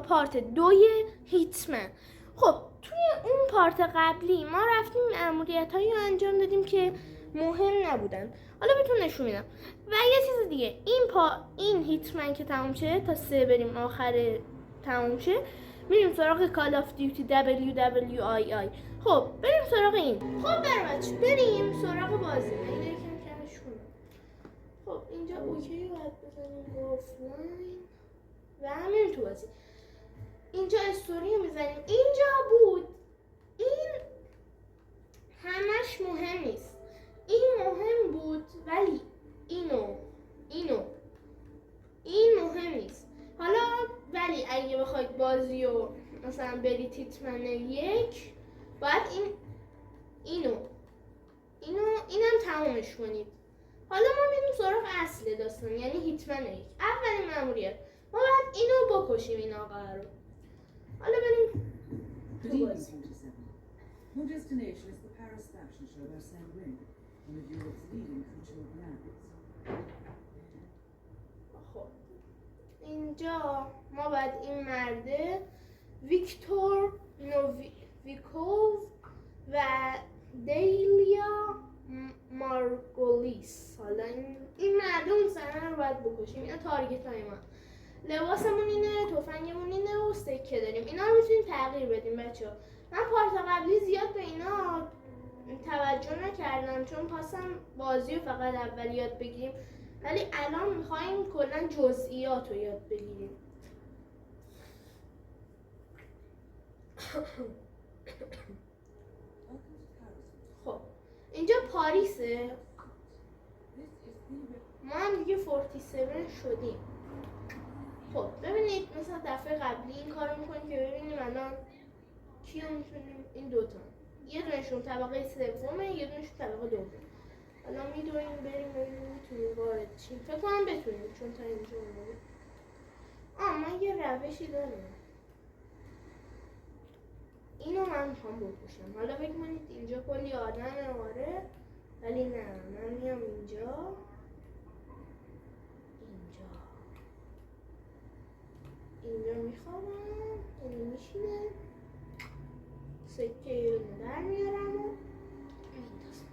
پارت 2 هیتمن. خب توی اون پارت قبلی ما رفتیم مأموریت‌هایی رو انجام دادیم که مهم نبودن. حالا بهتون نشون میدم. و یه چیز دیگه، این هیتمن که تموم شه تا 3 بریم آخر تموم شه، میریم سراغ کال آف دیوتی WWII. خب بریم سراغ این. خب بریم سراغ بازی. من اینو یکم کمش کنم. خب اینجا اوکی باید بزنیم آفلاین و همین تو بازی. اینجا استوری رو میزنیم. اینجا بود. این همش مهم نیست. این مهم بود ولی این مهم نیست. حالا ولی اگه بخواید بازی رو مثلا برید هیتمن 1 باید اینم تمومش کنید. حالا ما میریم سراغ اصل داستان، یعنی هیتمن 1. اولین مأموریت ما باید اینو بکشیم، این آقا رو. حالا بریم تو بازی. Your destination is the Paris Fashion Show by Sam Ring, one of Europe's leading couture brands. خب اینجا ما باید این مرده ویکتور نوویکوف و دیلیا مارگولیس، حالا این مرده اون سنه رو باید بکشیم. اینا تارگت های ما. لباسمون اینه، تفنگمون اینه و سکه داریم. اینا رو میتونیم تغییر بدیم بچه ها. من پارت قبلی زیاد به اینا توجه نکردم چون خواستم بازی رو فقط اول یاد بگیریم، ولی الان میخوایم کلا جزئیات رو یاد بگیریم. خب اینجا پاریسه. ما هم دیگه 47 شدیم. خب ببینید مثلا دفعه قبلی این کارو میکنیم که ببینیم الان کیو میتونیم. این دوتا، یه دونشون طبقه سومه، یه دونشون طبقه دوم. الان میدونیم بریم ببینیم میتونیم وارد شیم. فکر کنم بتونیم چون تا اینجا اومدیم. من یه روشی دارم. اینو من میخوام بکشم. حالا فکر کنید اینجا کلی آدمه، آره، ولی نه، من میام اینجا میخوام اینو میشینه، سکه رو در میارم و میندازم.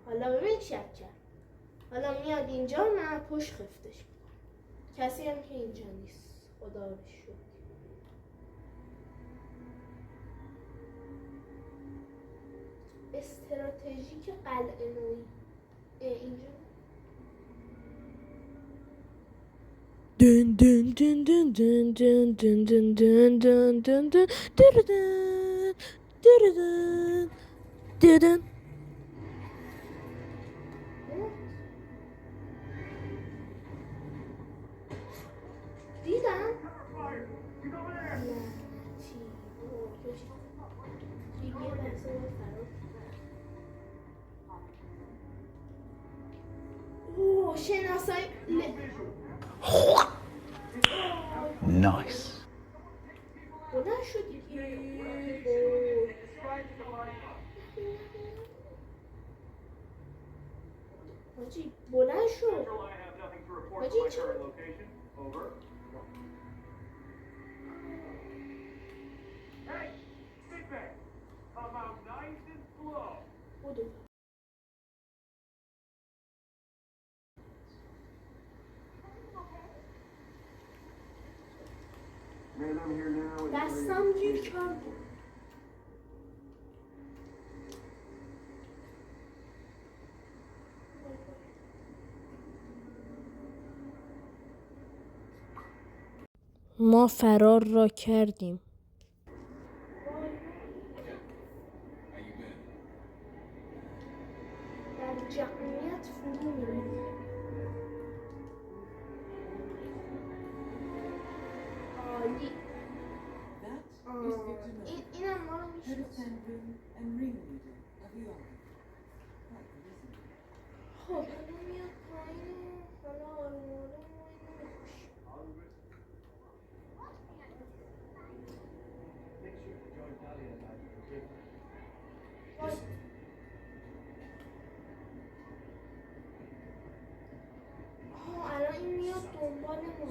حالا ببین شک کرد. حالا میاد اینجا، من پشت خفتش میکنم. کسی هم که اینجا نیست، خدا رو شکر. استراتژیک قلعه نویی اینجا. دن دن دن دن دن دن دن دن دن دن دن دن دن دن. دیدم شناسای نایس. بلند شدی حاجی، بلند شد حاجی. چه بودو دستم گیر کرد. ما فرار را کردیم. در جمعیت فرو می‌ریم. عالی. اینم ما رو میشناسه. خب الان میاد پایین. حالا آروم آروم ما اینو می‌کشیم. الان این میاد دنبال ما.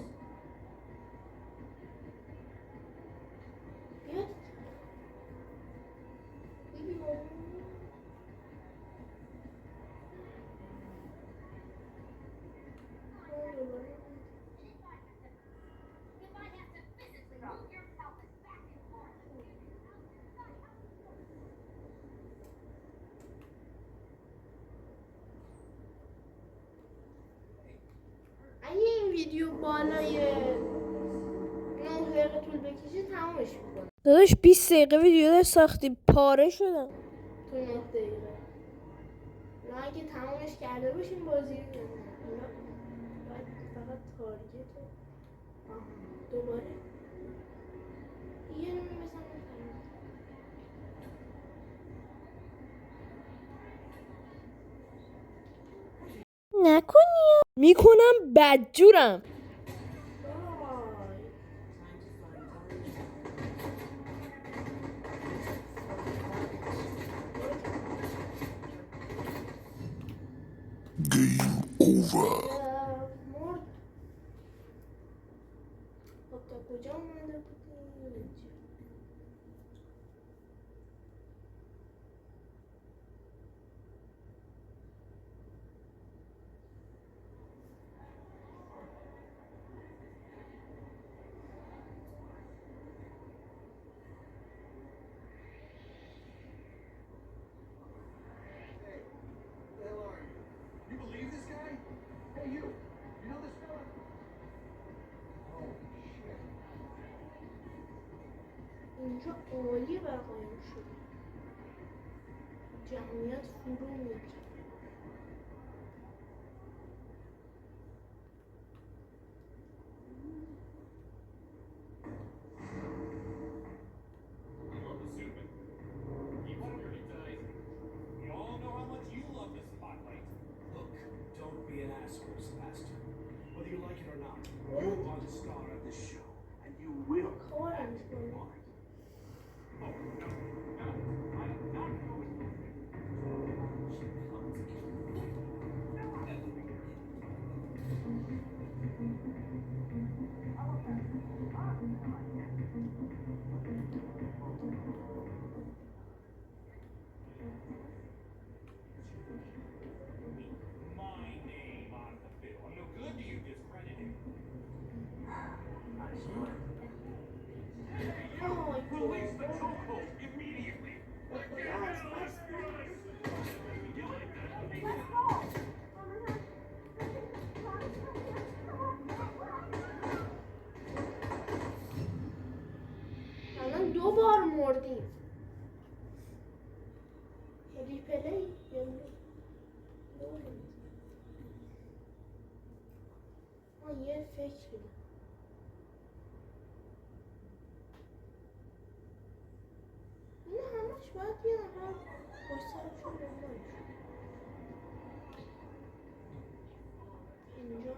ویدیو بالای 9 دقیقه طول بکشه تمامش میکنم. داداش 20 دقیقه ویدیو داشت ساختی پاره شدم. تو 9 دقیقه نه اگه تمامش کرده باشیم بازی رو باید فقط تارگت دوباره یه نمی بزنم نکنی میکنم بدجورم. مرد خب تا کجا اومده بودیم؟ You believe this guy? Hey, you know this fella? Oh, shit. اینجا عالی برقایم شد. جمعیت فرو می‌ریخت. You love the Superman. Even where he died. We all know how much you love the spotlight. Look, don't be an asshole, Sebastian. Whether you like it or not, you are the star of this show, and you will act your part. Oh, no, no, I am not going to. My name on the bill. I'm no good to you, discredited. Release the chokehold immediately. الان 2 بار مردیم. ریپلی یه فکری این همش باید یه نفر با سرشون دنبالش اینجا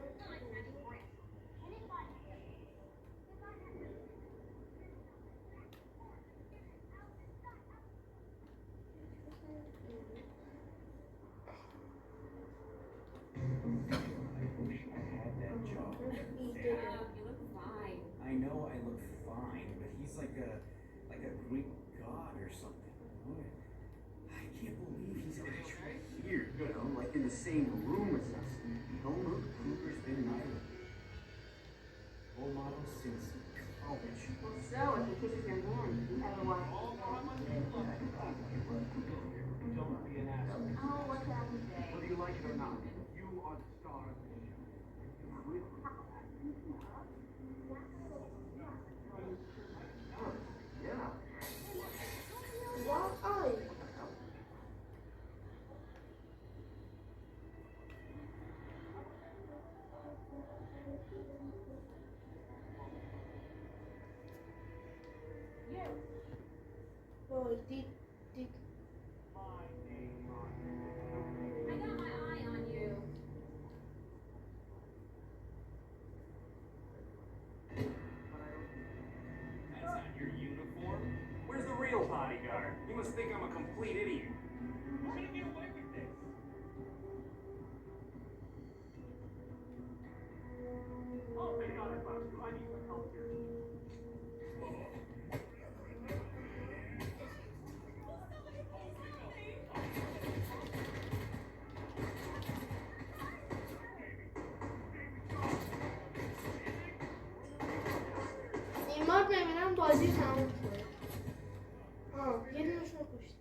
I know I look fine, but he's like a Greek god or something. I can't believe he's actually here, you know, like in the same room as us. Homer Kruger's been knighted. Role model since college. Well, so if he kisses your hand, you ever want to Don't be an asshole. Oh, what can I say? Whether you like it or not, you are the star of the show. You will. Yeah. وای وای دید I got my eye on you. That's not your uniform. Where's the real bodyguard? You must think I'm a complete idiot. How did you get away with this? Oh, thank God I found you. I need some help here. این بار ببینم بازی تموم شد. یه دونشون رو کشت.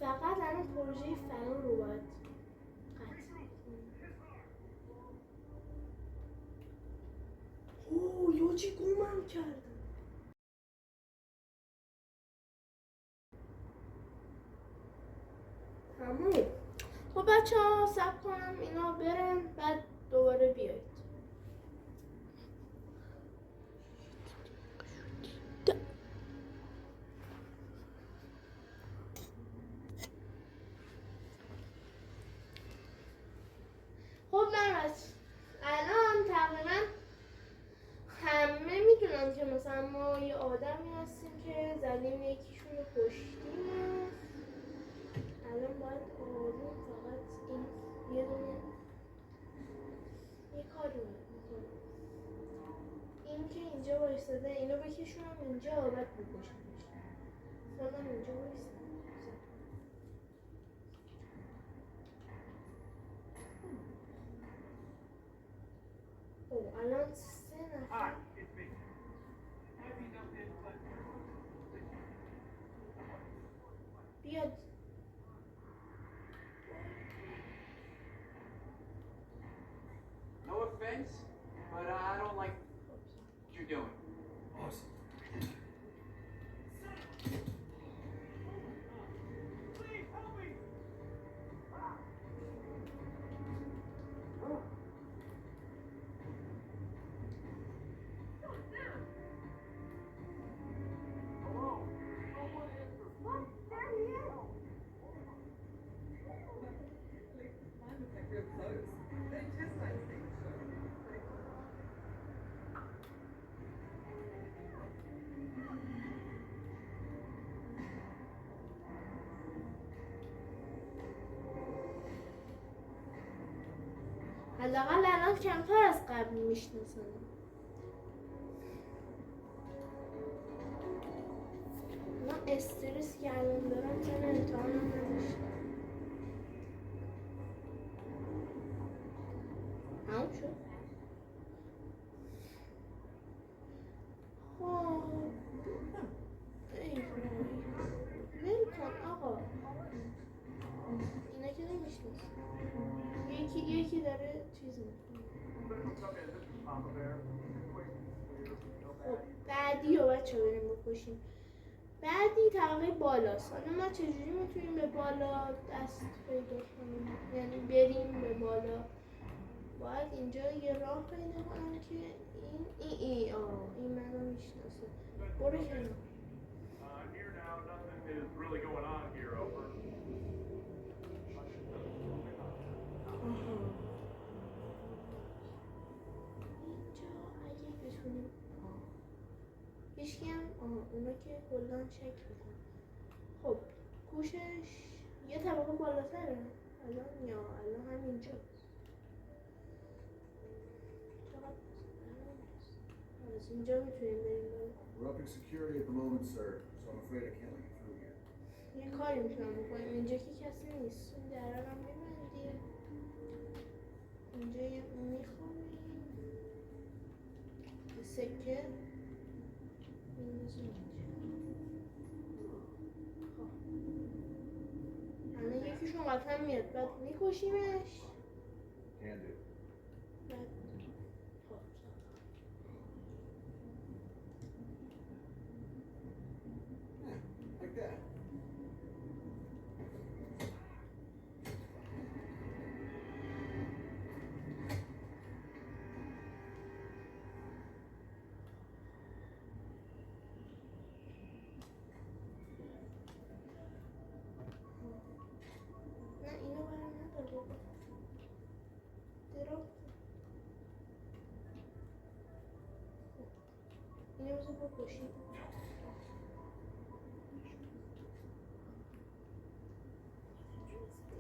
فقط الان پروژه فرار رو باید قطع کنیم. حاجی گمم کردم. تموم. خب بچه ها صبر کنم اینا برن بعد دوباره بیاید. خب من الان تقریبا همه میدونم که مثلا ما یه آدمی هستیم که زدیم یکیشون رو کشتیم. الان باید آروم فقط این یه دونه یه کاری میکنم. این که اینجا وایستاده اینو بکشونم اینجا بعد بکشمش. خودم اینجا وایستم. او الان 3 نفر. it's me. Might be nothing, but بیاد. No offense, but I don't like what you're doing. awesome. Please help me. Hello. Someone answer. What? There he is. Mine look like real clothes. They just like things. حداقل الان کمتر از قبل میشناسم. من استرس که الان دارم چون امتحانم نداشتم. تموم شد. خب ای وای. ول کن آقا. اینا که نمیشناسم. یکی داره چیز میکنه. خب بعدی رو بچه بریم بکشیم. بعدی طبقه بالاست. حالا ما چجوری میتونیم به بالا دست پیدا کنیم؟ یعنی بریم به بالا. باید اینجا یه راه پیدا کنم که این منو میشناسه. برو کنم. Here now, nothing is really going on here, over. اینجا اگه بتونیم هیچکی هم اونا که کلان شک میکن. خب گوشش یه طبقه بالاتره الان همینجا از اینجا میتونیم بریم بالا. We're upping security at the moment, sir, so I'm afraid I can't let you through here. یه کاری میتونم بکنیم اینجا که کسی نیست. این درها رو میبندیم. اینجا یه میخوامیم یه سکه میندازیم اینجا. خب الان یکیشون قطعا میاد بعد میکشیمش. Can do. بعد خب Yeah, like that. نه اینو برام ندار بابا. درو اینو بذار بکشیم.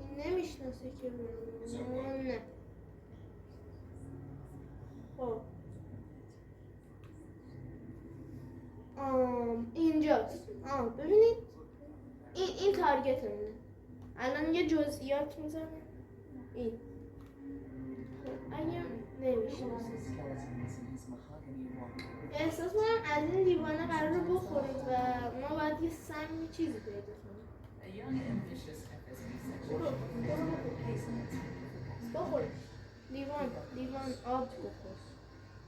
این نمیشناسه که منو. نه خب اینجاست. ببینید این تارگت منه. الان یه جزئیات میزنه. این خب اگه نمیشناسه احساس کنم از این دیوانه قرار بخوره و ما باید یه سمی چیزی پیدا کنیم. A young ambitious FSB برو section. بخور. لیوان آب بخور.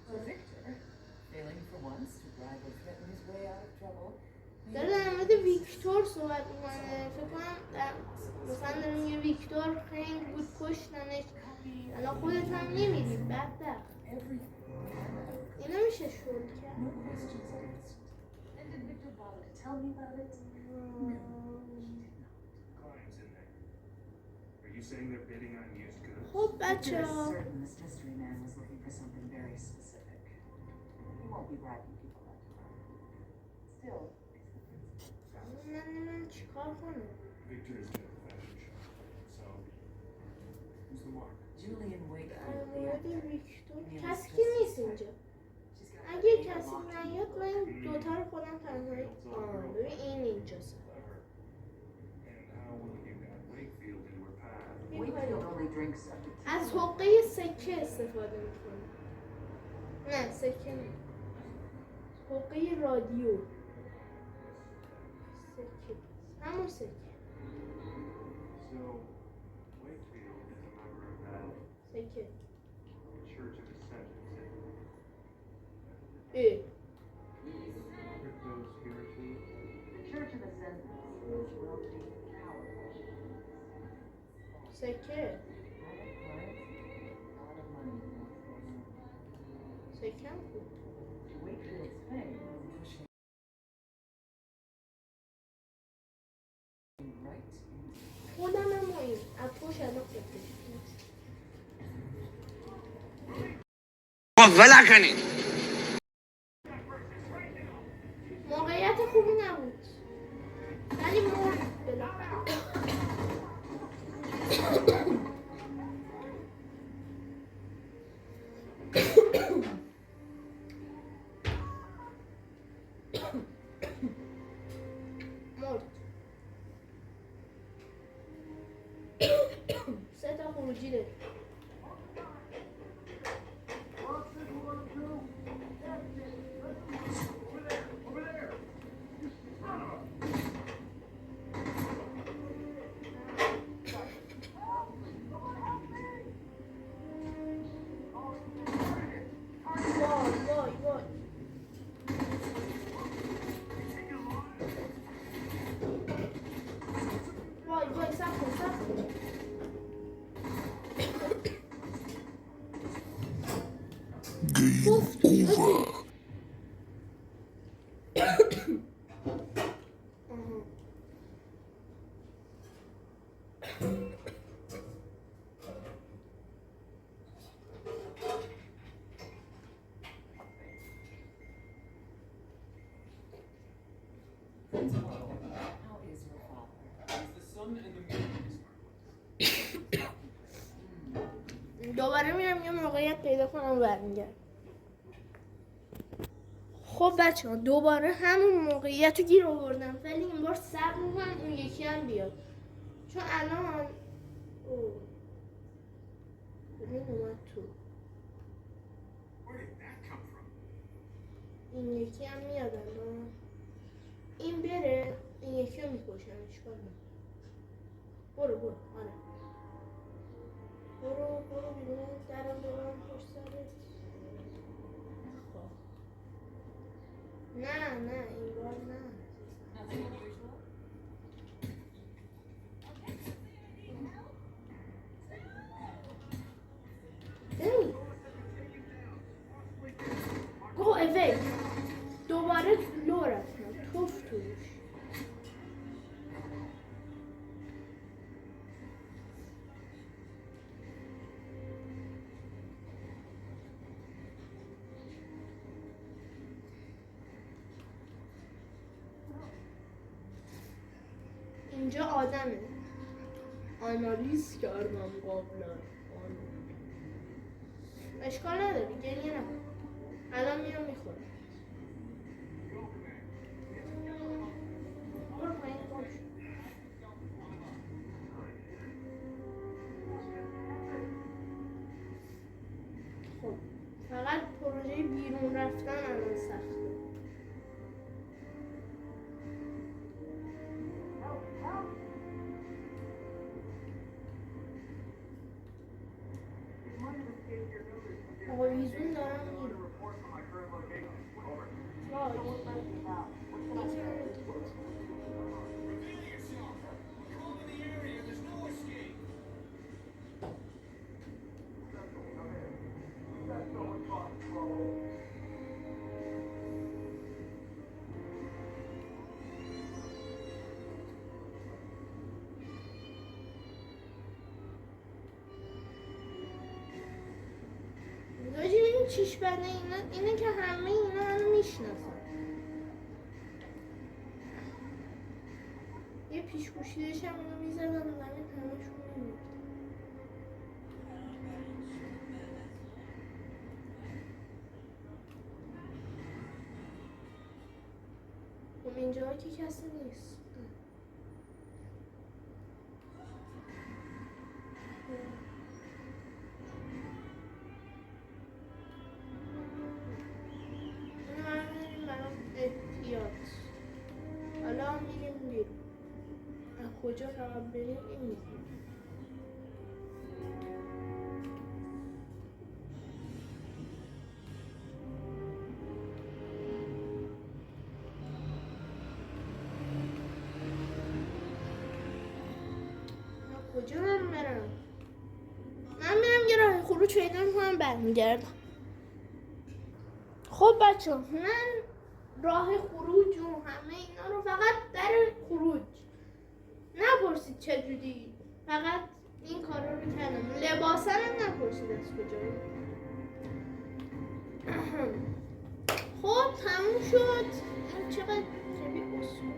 So Victor Failing for once to bribe or threaten his way out of trouble. داره در مورد ویکتور صحبت میکنه. فکر کنم مثلا داره میگه ویکتور خنگ بود کشتنش، الان خودت هم نمیری بدبخت. اینو میشه شد کرد. No questions asked. And did Victor bother to tell me about it? Clients in there. Are you saying they're bidding on used goods? خب Victor بچه is ها certain this mystery man was looking for something very specific. He won't be bribing people like that. Still, من چیکار کنم؟ Victor is in a fashion shop. So, who's the mark? Julian Wakefield, در the مورد actor. ویکتور کسی که نیست اینجا. She's got اگه a کسی locked نیاد من دوتا رو خودم تنهایی ببین این اینجاست. Clever. And how will you get Wakefield into her path? Wakefield only drinks up to از حقه سکه استفاده میکنه. نه سکه نه. حقه رادیو. سکه. همون سکه. So, Wakefield is a member of that سکه. Church of Ascendance. اه. Crypto spiritual. the Church of Ascendance is wealthy, powerful. سکه. A lot of money. سکه هم خوب. Wakefield's fame is pushing right into خودم هم با این از پشت الان خودش. ولع کنین موقعیت خوبی نبود ولی مرد بالاخره. مرد. سه تا خروجی داریم. وای وای وای. وای وای صبر کن صبر کن. گفتی آها. How is your father? He's the son and the music دوباره میرم یه موقعیت پیدا کنم و برمیگردم. خب بچه ها دوباره همون موقعیت رو گیر آوردم ولی این بار صبر میکنم اون یکی هم بیاد چون الان ببین اومد تو. Where did that come from? این یکی هم میاد الان. این بره این یکی رو میکشم اشکال نداره. برو برو آره برو بیرون درم برم پشت سرت. خب نه این بار نه. Nothing unusual? ببین گو اوی دوباره لو رفتم توف توش. اینجا آدمه آنالیز کردم قبلا. اشکال نداره گریه نکن الان میام میخورم. برو پایین باش. خب فقط پروژه بیرون رفتن الان سخته. آقا ویزون دارم میرم. Reveal yourself. Call in the area. There's no escape. راجب این چیش بنده اینه که همه اینا منو میشناسن. یه پیشگوشی داشتم اینو میزدن و همه همشون میمیرد. خب اینجا که کسی نیست. احتیاط. حالا میریم بیرون. از کجا فقط بریم این میریم. کجا من برم؟ من میرم یه راه خروج پیدا میکنم برمیگردم. خب بچه من راه خروج و همه اینا رو فقط در خروج نپرسید چجوری، فقط این کارا رو کردم. لباسا هم نپرسید از کجا. خب تموم شد. این چقدر خیلی اصول.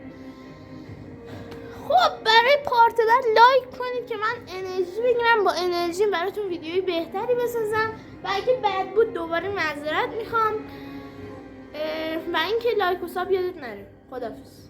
خب برای پارت بعد لایک کنید که من انرژی بگیرم، با انرژی براتون ویدیوی بهتری بسازم و اگه بد بود دوباره معذرت میخوام و اینکه لایک و ساب یادت نره. خداحافظ.